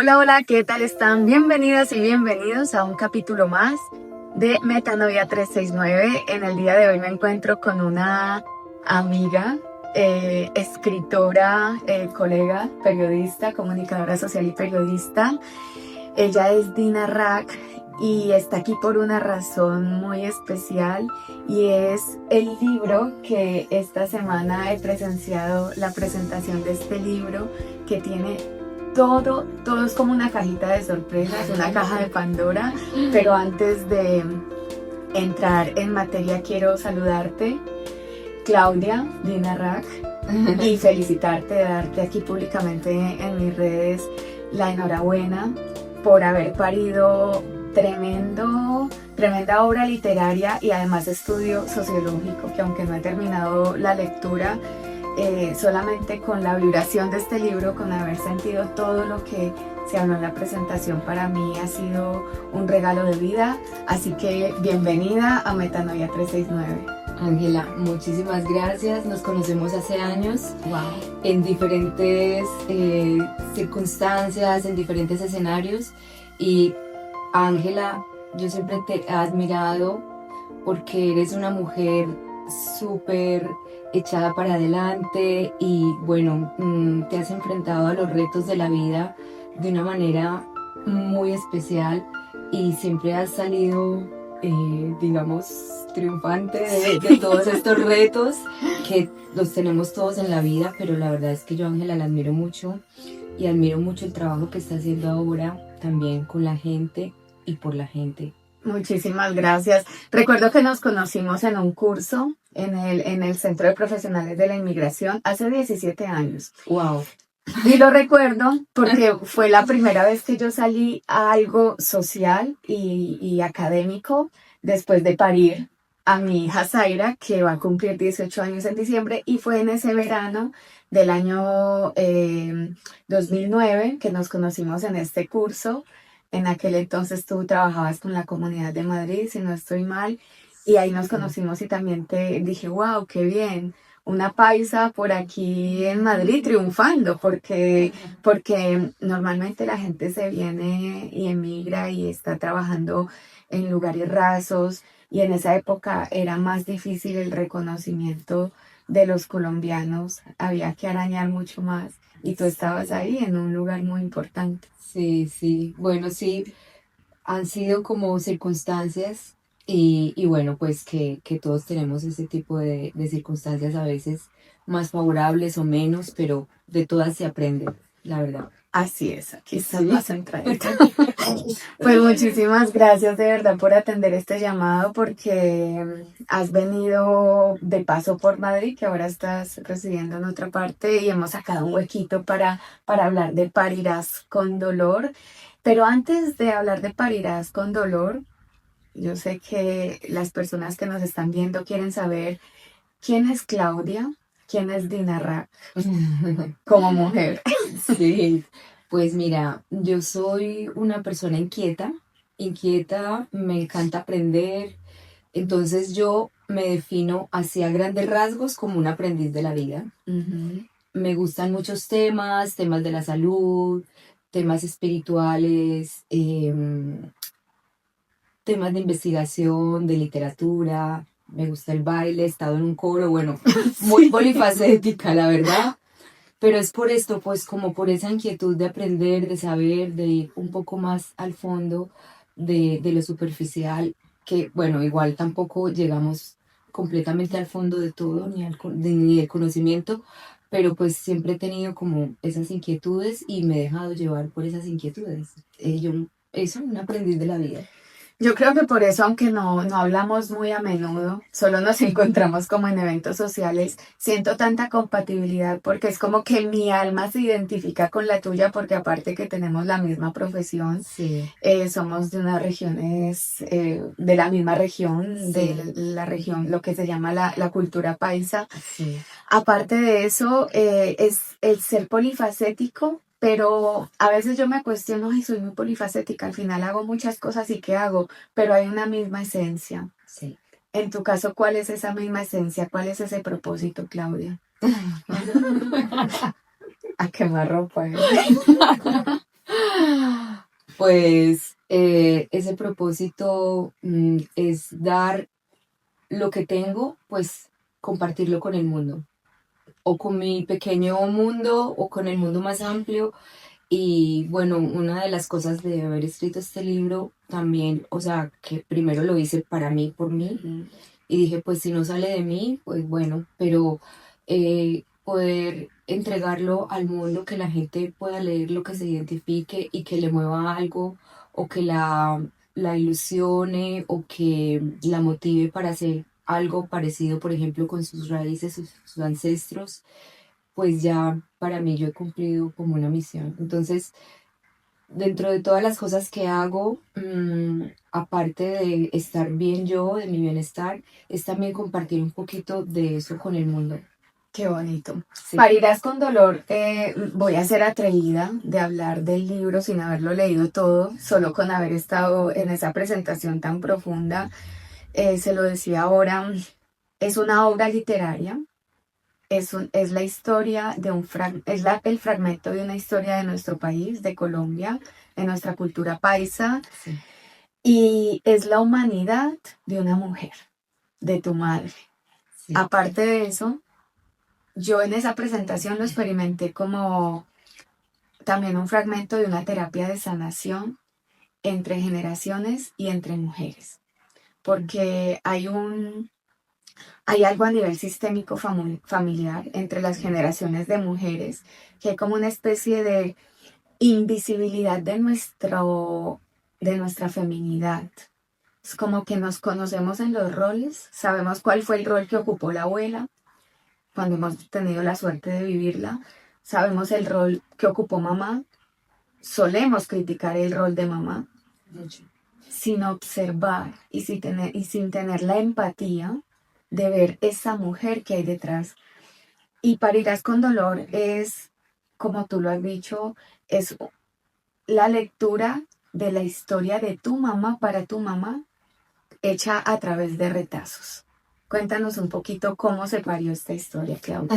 Hola, hola, ¿qué tal están? Bienvenidas y bienvenidos a un capítulo más de Metanovia 369. En el día de hoy me encuentro con una amiga, escritora, colega, periodista, comunicadora social y periodista. Ella es Dina Rack y está aquí por una razón muy especial y es el libro que esta semana he presenciado, la presentación de este libro que tiene todo es como una cajita de sorpresas, una caja de Pandora, pero antes de entrar en materia quiero saludarte, Claudia Dina Rack, y felicitarte, darte aquí públicamente en mis redes la enhorabuena por haber parido tremenda obra literaria y además estudio sociológico, que aunque no he terminado la lectura, solamente con la vibración de este libro, con haber sentido todo lo que se habló en la presentación, para mí ha sido un regalo de vida. Así que bienvenida a Metanovia 369. Ángela, muchísimas gracias. Nos conocemos hace años, Wow. en diferentes circunstancias, en diferentes escenarios. Y Ángela, yo siempre te he admirado porque eres una mujer súper echada para adelante y bueno, te has enfrentado a los retos de la vida de una manera muy especial y siempre has salido, digamos, triunfante de todos estos retos que los tenemos todos en la vida, pero la verdad es que yo, Ángela, la admiro mucho y admiro mucho el trabajo que está haciendo ahora también con la gente y por la gente. Muchísimas gracias. Recuerdo que nos conocimos en un curso en el Centro de Profesionales de la Inmigración hace 17 años. Wow. Y lo recuerdo porque fue la primera vez que yo salí a algo social y académico después de parir a mi hija Zaira, que va a cumplir 18 años en diciembre, y fue en ese verano del año 2009 que nos conocimos en este curso. En aquel entonces tú trabajabas con la Comunidad de Madrid, si no estoy mal, y ahí nos conocimos y también te dije, wow, qué bien, una paisa por aquí en Madrid triunfando, porque normalmente la gente se viene y emigra y está trabajando en lugares rasos, y en esa época era más difícil el reconocimiento de los colombianos, había que arañar mucho más, y tú estabas ahí en un lugar muy importante. Sí. Bueno, sí, han sido como circunstancias y bueno, pues que todos tenemos ese tipo de circunstancias a veces más favorables o menos, pero de todas se aprende, la verdad. Así es, aquí estás Sí. más centradita. Pues muchísimas gracias de verdad por atender este llamado, porque has venido de paso por Madrid, que ahora estás residiendo en otra parte, y hemos sacado un huequito para hablar de Parirás con dolor. Pero antes de hablar de Parirás con dolor, yo sé que las personas que nos están viendo quieren saber quién es Claudia, quién es Dina Rack como mujer. Sí, pues mira, yo soy una persona inquieta, me encanta aprender, entonces yo me defino hacia grandes rasgos como un aprendiz de la vida. Ujú. Me gustan muchos temas de la salud, temas espirituales, temas de investigación, de literatura, me gusta el baile, he estado en un coro, bueno, muy polifacética, la verdad. Pero es por esto, pues como por esa inquietud de aprender, de saber, de ir un poco más al fondo de lo superficial, que bueno, igual tampoco llegamos completamente al fondo de todo, ni del conocimiento, pero pues siempre he tenido como esas inquietudes y me he dejado llevar por esas inquietudes. Eso, un aprendiz de la vida. Yo creo que por eso, aunque no hablamos muy a menudo, solo nos encontramos como en eventos sociales, siento tanta compatibilidad, porque es como que mi alma se identifica con la tuya, porque aparte que tenemos la misma profesión, Sí, somos de unas regiones, de la misma región, sí, de la región, lo que se llama la cultura paisa. sí. Aparte de eso, es el ser polifacético, pero a veces yo me cuestiono, ay, soy muy polifacética, al final hago muchas cosas y ¿qué hago? Pero hay una misma esencia. Sí. En tu caso, ¿cuál es esa misma esencia? ¿Cuál es ese propósito, Claudia? A quemar ropa. Pues ese propósito es dar lo que tengo, pues compartirlo con el mundo, o con mi pequeño mundo, o con el mundo más amplio. Y bueno, una de las cosas de haber escrito este libro también, o sea, que primero lo hice para mí, por mí, Ujú. y dije, pues si no sale de mí, pues bueno, pero poder entregarlo al mundo, que la gente pueda leer lo que se identifique y que le mueva algo, o que la ilusione, o que la motive para hacer algo parecido, por ejemplo, con sus raíces, sus ancestros, pues ya para mí yo he cumplido como una misión. Entonces, dentro de todas las cosas que hago, aparte de estar bien yo, de mi bienestar, es también compartir un poquito de eso con el mundo. Qué bonito. Sí. Parirás con dolor. Voy a ser atrevida de hablar del libro sin haberlo leído todo, solo con haber estado en esa presentación tan profunda. Se lo decía ahora, es una obra literaria, es la historia de el fragmento de una historia de nuestro país, de Colombia, de nuestra cultura paisa, Sí. y es la humanidad de una mujer, de tu madre. Sí. Aparte de eso, yo en esa presentación lo experimenté como también un fragmento de una terapia de sanación entre generaciones y entre mujeres, porque hay algo a nivel sistémico familiar entre las generaciones de mujeres, que hay como una especie de invisibilidad de nuestra feminidad. Es como que nos conocemos en los roles, sabemos cuál fue el rol que ocupó la abuela cuando hemos tenido la suerte de vivirla, sabemos el rol que ocupó mamá, solemos criticar el rol de mamá, Mucho. sin observar y sin tener la empatía de ver esa mujer que hay detrás. Y Parirás con dolor es, como tú lo has dicho, es la lectura de la historia de tu mamá para tu mamá, hecha a través de retazos. Cuéntanos un poquito cómo se parió esta historia, Claudia.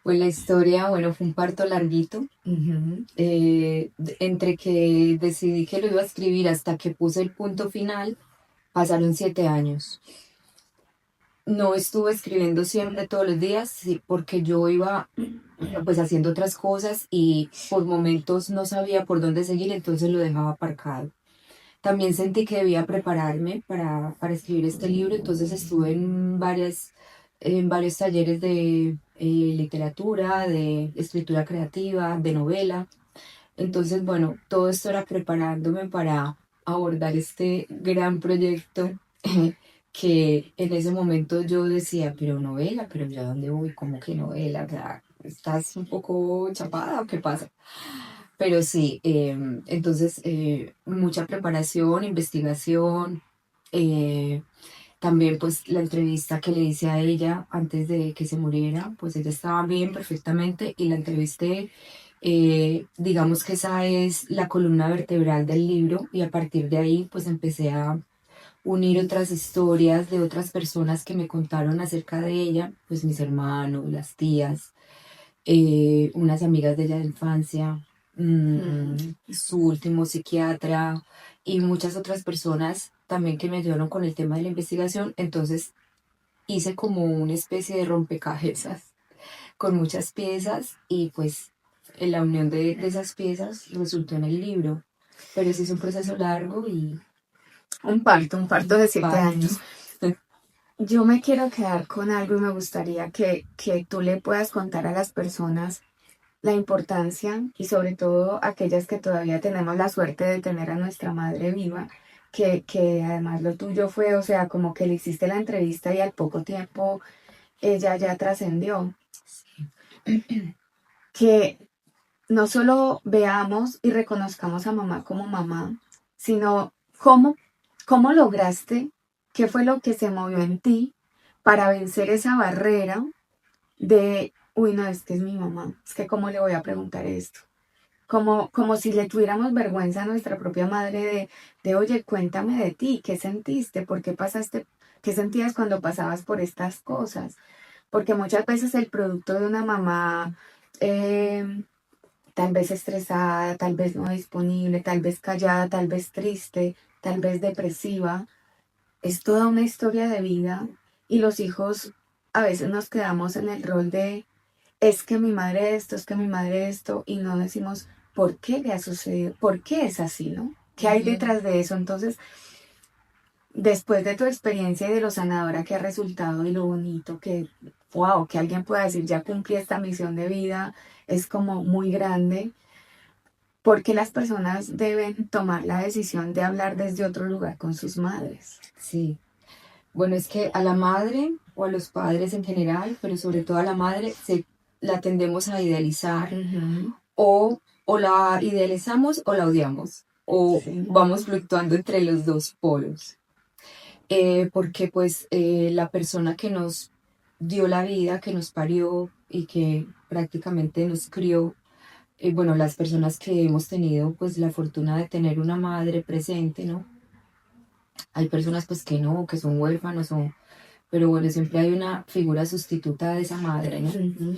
Pues la historia, bueno, fue un parto larguito. Ujú. Entre que decidí que lo iba a escribir hasta que puse el punto final, pasaron 7 años. No estuve escribiendo siempre todos los días, sí, porque yo iba pues haciendo otras cosas y por momentos no sabía por dónde seguir, entonces lo dejaba aparcado. También sentí que debía prepararme para escribir este libro, entonces estuve en varios talleres de literatura, de escritura creativa, de novela. Entonces, bueno, todo esto era preparándome para abordar este gran proyecto que en ese momento yo decía, pero novela, pero ¿yo a dónde voy? ¿Cómo que novela? O sea, ¿estás un poco chapada o qué pasa? Pero sí, entonces mucha preparación, investigación, eh, también pues la entrevista que le hice a ella antes de que se muriera, pues ella estaba bien perfectamente y la entrevisté. Digamos que esa es la columna vertebral del libro y a partir de ahí pues empecé a unir otras historias de otras personas que me contaron acerca de ella, pues mis hermanos, las tías, unas amigas de ella de infancia, su último psiquiatra y muchas otras personas también que me ayudaron con el tema de la investigación. Entonces hice como una especie de rompecabezas con muchas piezas y pues en la unión de esas piezas resultó en el libro. Pero sí es un proceso largo y Un parto de 7 años. parto. Yo me quiero quedar con algo y me gustaría que tú le puedas contar a las personas la importancia y sobre todo aquellas que todavía tenemos la suerte de tener a nuestra madre viva, que además lo tuyo fue, o sea, como que le hiciste la entrevista y al poco tiempo ella ya trascendió. Que no solo veamos y reconozcamos a mamá como mamá, sino cómo lograste, qué fue lo que se movió en ti para vencer esa barrera de, uy, no, es que es mi mamá, es que cómo le voy a preguntar esto. Como si le tuviéramos vergüenza a nuestra propia madre oye, cuéntame de ti, ¿qué sentiste? ¿Por qué pasaste? ¿Qué sentías cuando pasabas por estas cosas? Porque muchas veces el producto de una mamá eh, tal vez estresada, tal vez no disponible, tal vez callada, tal vez triste, tal vez depresiva. Es toda una historia de vida y los hijos a veces nos quedamos en el rol de es que mi madre esto, es que mi madre esto y no decimos por qué le ha sucedido, por qué es así, ¿no? ¿Qué hay detrás de eso? Entonces, después de tu experiencia y de lo sanadora que ha resultado y lo bonito que, wow, que alguien pueda decir ya cumplí esta misión de vida, es como muy grande, porque las personas deben tomar la decisión de hablar desde otro lugar con sus madres. Sí. Bueno, es que a la madre o a los padres en general, pero sobre todo a la madre, la tendemos a idealizar Ujú. o la idealizamos o la odiamos o Sí. vamos fluctuando entre los dos polos. Porque pues la persona que nos dio la vida, que nos parió y que prácticamente nos crió, bueno, las personas que hemos tenido pues la fortuna de tener una madre presente, ¿no? Hay personas pues que no, que son huérfanos, pero bueno, siempre hay una figura sustituta de esa madre, ¿no? Ujú.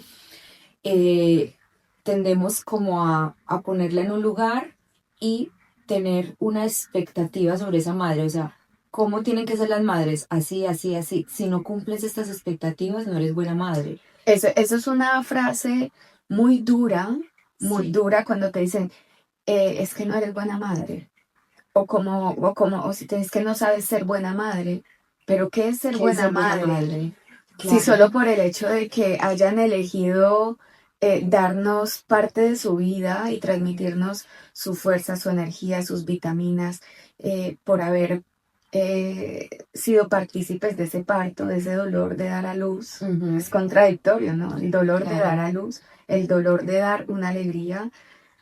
Eh, Tendemos como a ponerla en un lugar y tener una expectativa sobre esa madre, o sea, ¿cómo tienen que ser las madres? Así, así, así. Si no cumples estas expectativas, no eres buena madre. Eso es una frase muy Sí, dura cuando te dicen, es que no eres buena madre. O si te dices que no sabes ser buena madre. Pero ¿qué es ser ¿qué es buena ser buena madre? madre? Si Claro. solo por el hecho de que hayan elegido darnos parte de su vida y transmitirnos su fuerza, su energía, sus vitaminas, por haber sido partícipes de ese parto, de ese dolor de dar a luz. Ujú, Es contradictorio, ¿no? El dolor de dar claro, a luz, el dolor de dar una alegría,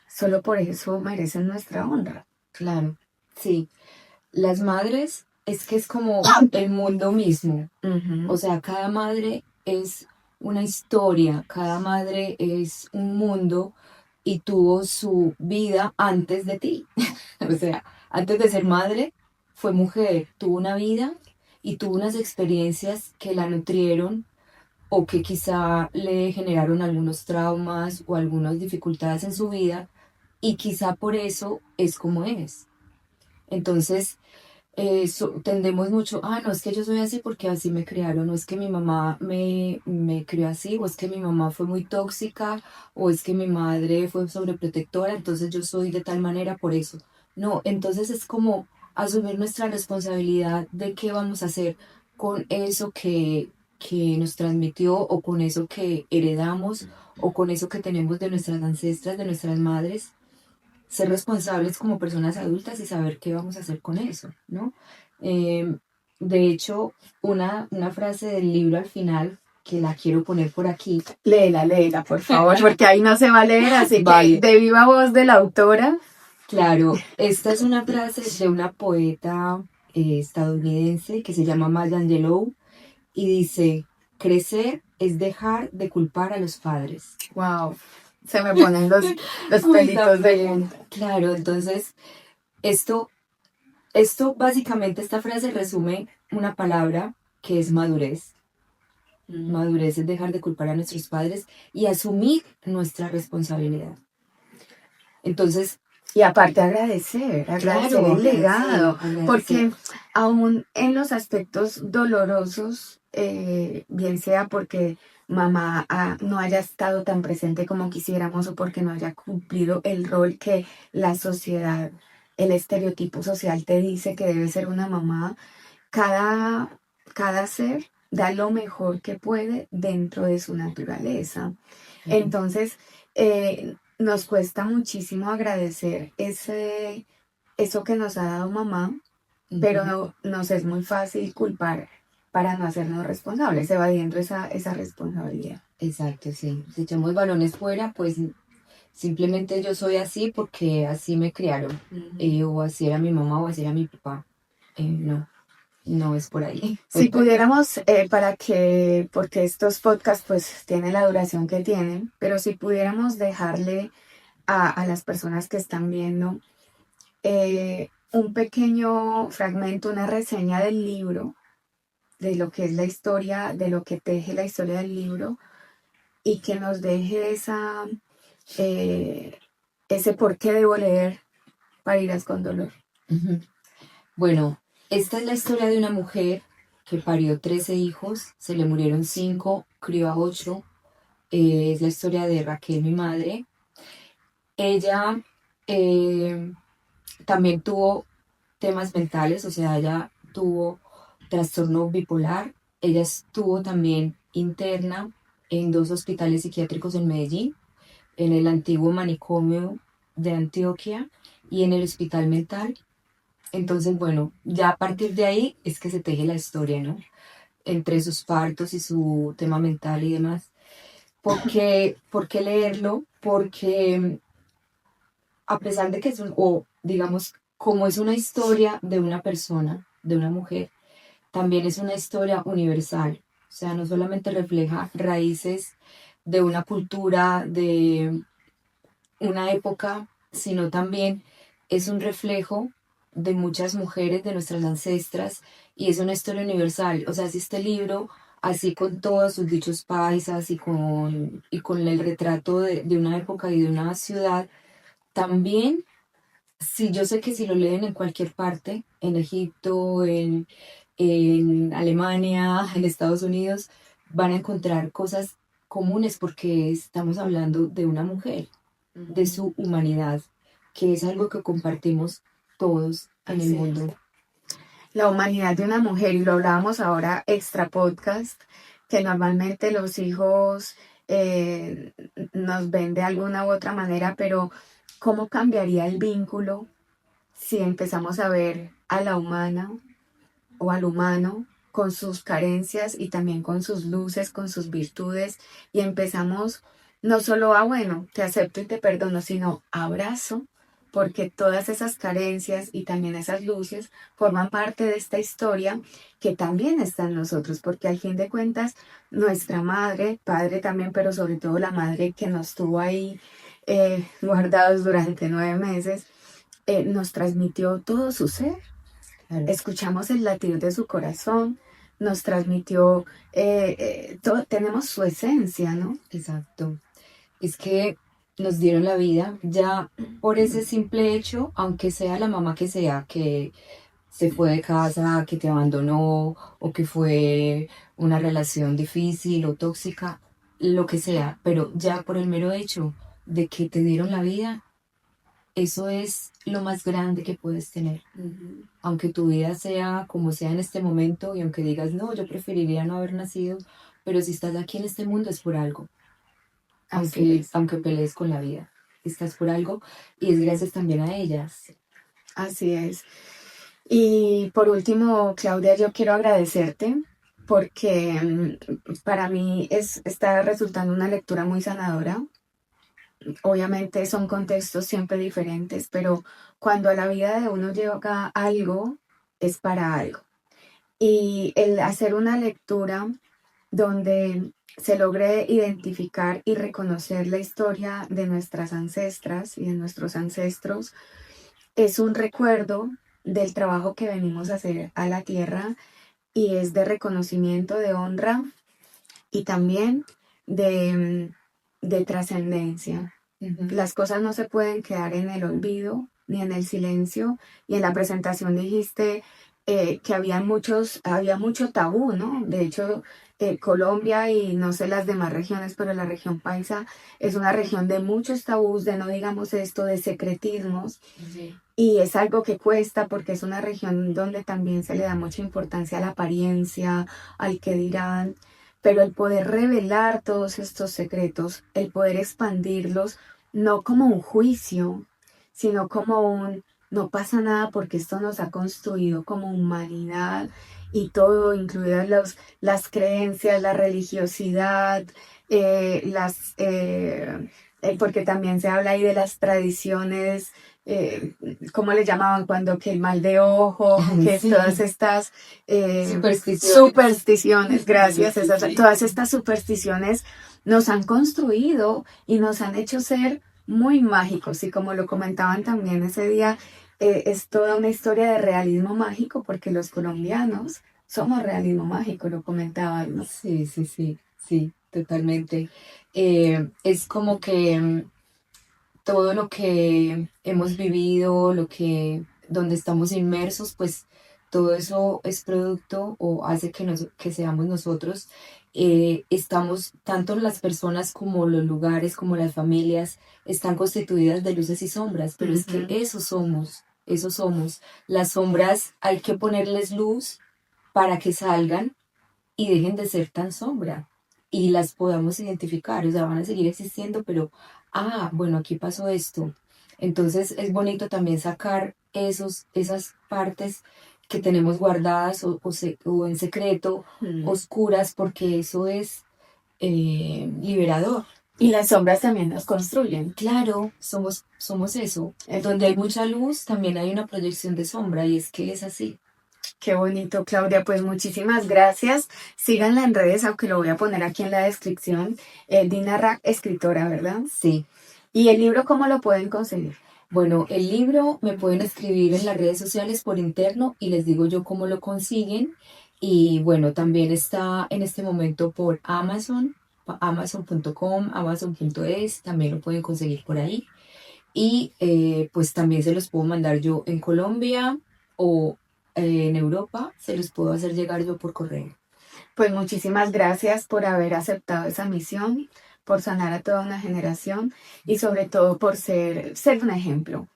solo por eso merecen nuestra honra. claro. Sí, las madres es que es como el mundo mismo. O Ujú. sea, cada madre es una historia, cada madre es un mundo y tuvo su vida antes de ti. O sea, antes de ser madre, fue mujer, tuvo una vida y tuvo unas experiencias que la nutrieron o que quizá le generaron algunos traumas o algunas dificultades en su vida y quizá por eso es como es. Entonces, tendemos mucho, no, es que yo soy así porque así me criaron, no es que mi mamá me crió así, o es que mi mamá fue muy tóxica, o es que mi madre fue sobreprotectora, entonces yo soy de tal manera por eso. No, entonces es como asumir nuestra responsabilidad de qué vamos a hacer con eso que nos transmitió, o con eso que heredamos, o con eso que tenemos de nuestras ancestras, de nuestras madres, ser responsables como personas adultas y saber qué vamos a hacer con eso, ¿no? Eh, de hecho, una frase del libro al final, que la quiero poner por aquí. Léela, por favor, porque ahí no se va a leer, así Vale. que de viva voz de la autora. Claro, esta es una frase de una poeta estadounidense que se llama Maya Angelou y dice, crecer es dejar de culpar a los padres. Wow, se me ponen los Uy, pelitos de también. punta. Claro, entonces esto básicamente, esta frase resume una palabra que es madurez. Madurez es dejar de culpar a nuestros padres y asumir nuestra responsabilidad. Entonces, Y aparte agradecer claro, el legado, agradecer. porque aún en los aspectos dolorosos, bien sea porque mamá no haya estado tan presente como quisiéramos o porque no haya cumplido el rol que la sociedad, el estereotipo social te dice que debe ser una mamá, cada, cada ser da lo mejor que puede dentro de su naturaleza. Entonces, nos cuesta muchísimo agradecer eso que nos ha dado mamá, pero nos es muy fácil culpar para no hacernos responsables, evadiendo esa responsabilidad. Exacto, sí. Si echamos balones fuera, pues simplemente yo soy así porque así me criaron. O así era mi mamá o así era mi papá. No, no es por ahí. Si pudiéramos, porque estos podcasts pues tienen la duración que tienen, pero si pudiéramos dejarle a las personas que están viendo un pequeño fragmento, una reseña del libro, de lo que es la historia, de lo que teje la historia del libro, y que nos deje esa, ese por qué debo leer Paridas con dolor. Ujú. Bueno, esta es la historia de una mujer que parió 13 hijos, se le murieron 5, crió a 8. Es la historia de Raquel, mi madre. Ella eh, también tuvo temas mentales, o sea, ella tuvo trastorno bipolar. Ella estuvo también interna en 2 hospitales psiquiátricos en Medellín, en el antiguo manicomio de Antioquia y en el hospital mental. Entonces, bueno, ya a partir de ahí es que se teje la historia, ¿no? Entre sus partos y su tema mental y demás. ¿Por qué leerlo? Porque a pesar de que es o digamos, como es una historia de una persona, de una mujer, también es una historia universal. O sea, no solamente refleja raíces de una cultura, de una época, sino también es un reflejo de muchas mujeres, de nuestras ancestras, y es una historia universal. O sea, si este libro, así con todos sus dichos paisas y con el retrato de una época y de una ciudad, también, sí, yo sé que si lo leen en cualquier parte, en Egipto, en Alemania, en Estados Unidos, van a encontrar cosas comunes porque estamos hablando de una mujer, de su humanidad, que es algo que compartimos todos en el Así es. mundo. La humanidad de una mujer, y lo hablábamos ahora extra podcast, que normalmente los hijos nos ven de alguna u otra manera, pero ¿cómo cambiaría el vínculo si empezamos a ver a la humana o al humano con sus carencias y también con sus luces, con sus virtudes, y empezamos no solo a, bueno, te acepto y te perdono, sino abrazo, porque todas esas carencias y también esas luces forman parte de esta historia que también está en nosotros, porque al fin de cuentas nuestra madre, padre también, pero sobre todo la madre que nos tuvo ahí guardados durante 9 meses, nos transmitió todo su ser. Claro, Escuchamos el latir de su corazón, nos transmitió, tenemos su esencia, ¿no? exacto. Es que nos dieron la vida ya por ese simple hecho, aunque sea la mamá que sea, que se fue de casa, que te abandonó o que fue una relación difícil o tóxica, lo que sea, pero ya por el mero hecho de que te dieron la vida, eso es lo más grande que puedes tener. Ujú. Aunque tu vida sea como sea en este momento y aunque digas, no, yo preferiría no haber nacido, pero si estás aquí en este mundo es por algo, Así es, aunque pelees con la vida, estás por algo y es gracias también a ellas. así es. Y por último, Claudia, yo quiero agradecerte porque para mí está resultando una lectura muy sanadora. Obviamente son contextos siempre diferentes, pero cuando a la vida de uno llega algo, es para algo. Y el hacer una lectura donde se logre identificar y reconocer la historia de nuestras ancestras y de nuestros ancestros es un recuerdo del trabajo que venimos a hacer a la tierra, y es de reconocimiento, de honra y también de trascendencia. Ujú. Las cosas no se pueden quedar en el olvido ni en el silencio. Y en la presentación dijiste que había mucho tabú, ¿no? De hecho, Colombia y no sé las demás regiones, pero la región paisa es una región de muchos tabús, de no digamos esto, de secretismos. Sí. Y es algo que cuesta porque es una región donde también se le da mucha importancia a la apariencia, al que dirán, pero el poder revelar todos estos secretos, el poder expandirlos, no como un juicio, sino como no pasa nada porque esto nos ha construido como humanidad y todo, incluidas las creencias, la religiosidad, porque también se habla ahí de las tradiciones, eh, ¿cómo le llamaban cuando que el mal de ojo, que todas Sí, estas supersticiones. supersticiones, gracias, Sí, sí. todas estas supersticiones nos han construido y nos han hecho ser muy mágicos, y como lo comentaban también ese día, es toda una historia de realismo mágico porque los colombianos somos realismo mágico, lo comentaban, ¿no? Sí, sí, sí, sí, totalmente. Es como que todo lo que hemos vivido, donde estamos inmersos, pues todo eso es producto o hace que seamos nosotros. Estamos, tanto las personas como los lugares, como las familias, están constituidas de luces y sombras, pero es que Ujú. eso somos. Las sombras hay que ponerles luz para que salgan y dejen de ser tan sombra y las podamos identificar, o sea, van a seguir existiendo, pero, bueno, aquí pasó esto. Entonces es bonito también sacar esas partes que tenemos guardadas o en secreto, Mm. oscuras, porque eso es liberador. Y las sombras también nos construyen. Claro, somos eso. Donde hay mucha luz, también hay una proyección de sombra, y es que es así. Qué bonito, Claudia. Pues muchísimas gracias. Síganla en redes, aunque lo voy a poner aquí en la descripción. Dina Rack, escritora, ¿verdad? Sí. ¿Y el libro cómo lo pueden conseguir? Bueno, el libro me pueden escribir en las redes sociales por interno y les digo yo cómo lo consiguen. Y bueno, también está en este momento por Amazon, amazon.com, amazon.es, también lo pueden conseguir por ahí. Y pues también se los puedo mandar yo en Colombia o en Europa, se los puedo hacer llegar yo por correo. Pues muchísimas gracias por haber aceptado esa misión, por sanar a toda una generación y sobre todo por ser ser un ejemplo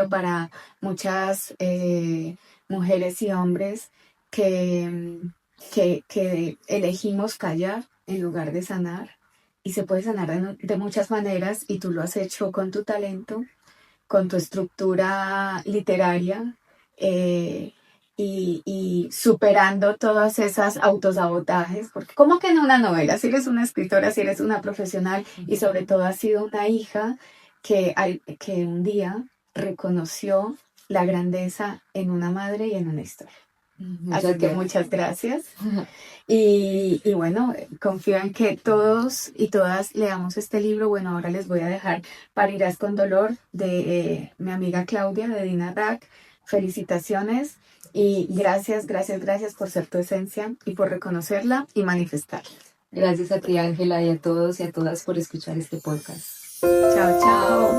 para muchas mujeres y hombres que, que elegimos callar en lugar de sanar. Y se puede sanar de muchas maneras y tú lo has hecho con tu talento, con tu estructura literaria, eh, y superando todas esas autosabotajes, porque como que en una novela, si eres una escritora, si eres una profesional y sobre todo has sido una hija que un día reconoció la grandeza en una madre y en una historia. Así que muchas gracias. Y bueno, confío en que todos y todas leamos este libro. Bueno, ahora les voy a dejar Parirás con dolor de mi amiga Claudia de Dina Rack. Felicitaciones y gracias, gracias, gracias por ser tu esencia y por reconocerla y manifestarla. Gracias a ti, Ángela, y a todos y a todas por escuchar este podcast. Chao, chao.